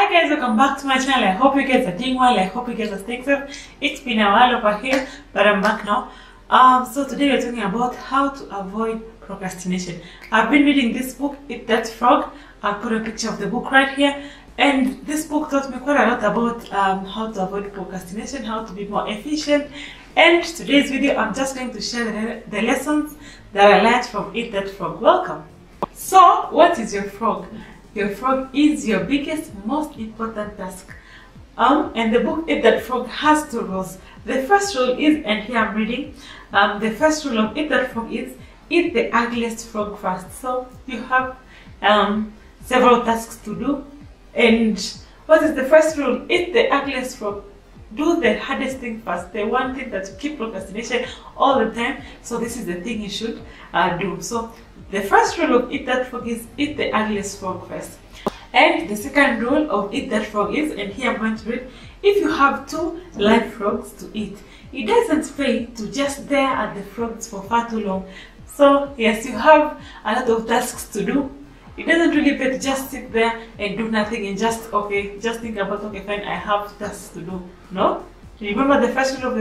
Hi guys, welcome back to my channel. I hope you guys are doing well. I hope you guys are staying safe. It's been a while over here, but I'm back now. So today we're talking about how to avoid procrastination. I've been reading this book, Eat That Frog. I'll put a picture of the book right here. And this book taught me quite a lot about how to avoid procrastination, how to be more efficient. And today's video, I'm just going to share the lessons that I learned from Eat That Frog. Welcome. So, what is your frog? Your frog is your biggest, most important task. And the book Eat That Frog has 2 rules. The first rule is, and here I'm reading, the first rule of Eat That Frog is, eat the ugliest frog first. So you have several tasks to do. And what is the first rule? Eat the ugliest frog. Do the hardest thing first. The one thing that keeps procrastination all the time. So this is the thing you should do. So the first rule of Eat That Frog is eat the ugliest frog first. And the second rule of Eat That Frog is, and here I'm going to read, if you have 2 live frogs to eat, it doesn't pay to just stare at the frogs for far too long. So yes, you have a lot of tasks to do. It doesn't really pay to just sit there and do nothing and just think about, okay, fine, I have tasks to do. No? Remember the first rule of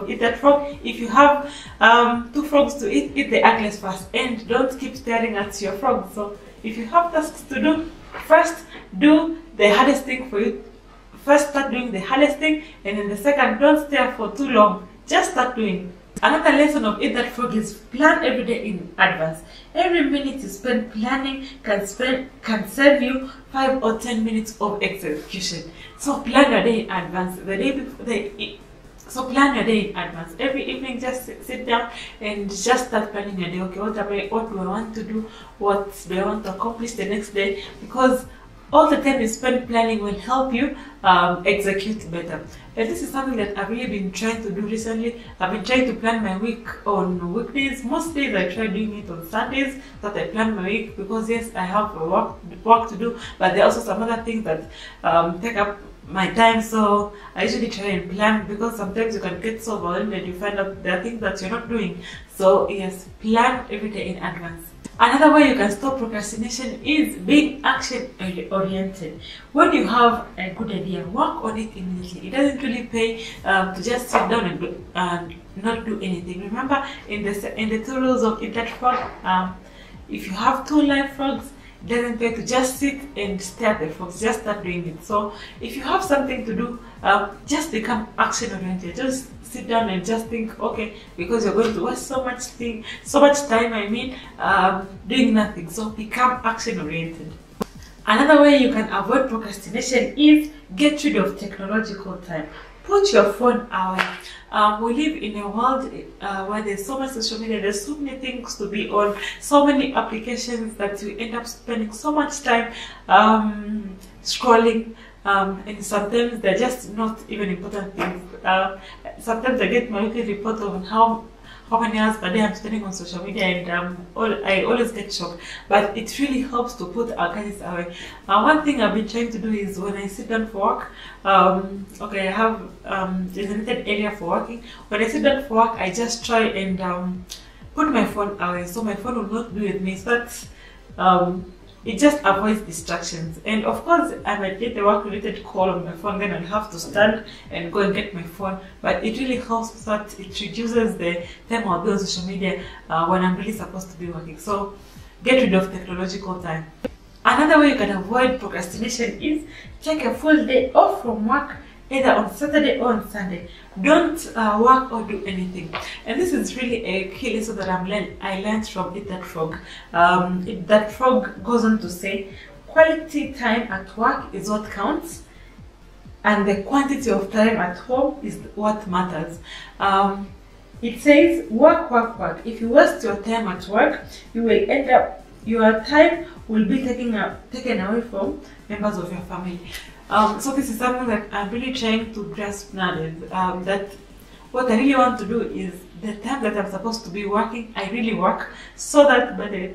Eat That Frog. If you have 2 frogs to eat, eat the ugliest first, and don't keep staring at your frog. So if you have tasks to do, first do the hardest thing for you. First start doing the hardest thing, and then the second, don't stare for too long. Just start doing. Another lesson of Eat That Frog is plan every day in advance. Every minute you spend planning can save you 5 or 10 minutes of execution. So plan your day in advance. So plan your day in advance. Every evening, just sit down and just start planning your day. Okay, what do I want to do? What do I want to accomplish the next day? Because all the time you spend planning will help you execute better. And this is something that I've really been trying to do recently. I've been trying to plan my week on weekdays. Most days I try doing it on Sundays, that I plan my week, because yes, I have work to do, but there are also some other things that take up my time. So I usually try and plan, because sometimes you can get so overwhelmed and you find out there are things that you're not doing. So yes, plan every day in advance. Another way you can stop procrastination is being action-oriented. When you have a good idea, work on it immediately. It doesn't really pay to just sit down and not do anything. Remember, in the 2 rules of Eat That Frog, if you have 2 live frogs, it doesn't pay to just sit and stare at the frogs. Just start doing it. So if you have something to do, just become action-oriented. Just sit down and just think, okay, because you're going to waste so much time, doing nothing. So become action-oriented. Another way you can avoid procrastination is get rid of technological time. Put your phone away. We live in a world where there's so much social media, there's so many things to be on, so many applications that you end up spending so much time scrolling, and sometimes they're just not even important things. Sometimes I get my weekly report on how many hours per day I'm spending on social media, and I always get shocked. But it really helps to put our gadgets away. One thing I've been trying to do is, when I sit down for work, okay, I have designated area for working. When I sit down for work, I just try and put my phone away, so my phone will not be with me. So that it just avoids distractions. And of course, I might get a work-related call on my phone, then I'll have to stand and go and get my phone. But it really helps that it reduces the time I'll be on social media when I'm really supposed to be working. So get rid of technological time. Another way you can avoid procrastination is take a full day off from work, either on Saturday or on Sunday. Don't work or do anything. And this is really a key lesson that I learned from Eat That Frog. Eat That Frog goes on to say, quality time at work is what counts, and the quantity of time at home is what matters. It says, work, work, work. If you waste your time at work, you will end up, your time will be taken away from members of your family. So this is something that I'm really trying to grasp nowadays, that what I really want to do is, the time that I'm supposed to be working, I really work, so that by the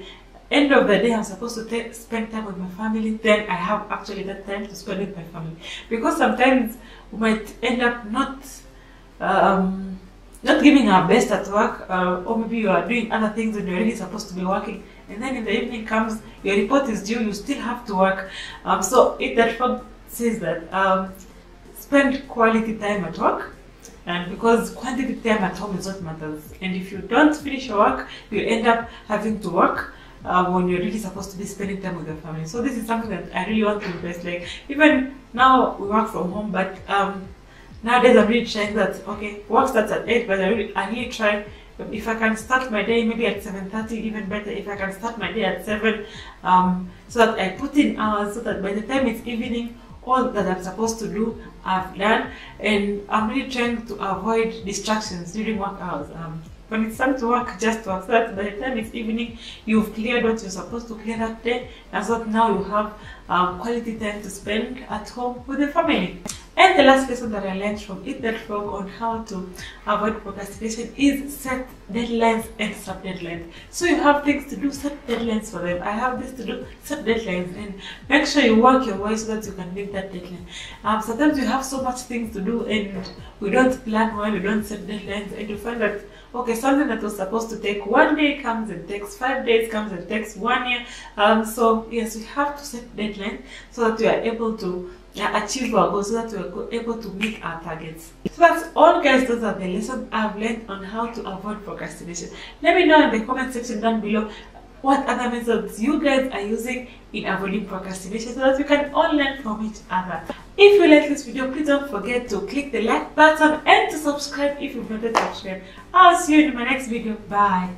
end of the day I'm supposed to spend time with my family, then I have actually that time to spend with my family. Because sometimes we might end up not giving our best at work, or maybe you are doing other things and you're really supposed to be working, and then in the evening comes, your report is due, you still have to work. So Eat That Frog says that spend quality time at work, and because quantity time at home is what matters. And if you don't finish your work, you end up having to work when you're really supposed to be spending time with your family. So this is something that I really want to invest. Like, even now we work from home, but nowadays I'm really trying that, okay, work starts at 8, but I really try, if I can start my day maybe at 7:30, even better. If I can start my day at 7, so that I put in hours, so that by the time it's evening, all that I'm supposed to do, I've done. And I'm really trying to avoid distractions during work hours. When it's time to work, just work, so that by the time it's evening, you've cleared what you're supposed to clear that day, and so that now you have quality time to spend at home with the family. And the last lesson that I learned from Eat That Frog on how to avoid procrastination is set deadlines and sub-deadlines. So you have things to do, set deadlines for them. I have this to do, set deadlines, and make sure you work your way so that you can meet that deadline. Sometimes we have so much things to do and we don't plan well, we don't set deadlines, and you find that, okay, something that was supposed to take 1 day comes and takes 5 days, comes and takes 1 year. So yes, we have to set deadlines so that we are able to achieve our goals, so that we're able to meet our targets. So that's all, guys. Those are the lessons I've learned on how to avoid procrastination. Let me know in the comment section down below what other methods you guys are using in avoiding procrastination, so that we can all learn from each other. If you like this video, please don't forget to click the like button and to subscribe if you've not yet subscribed. I'll see you in my next video. Bye.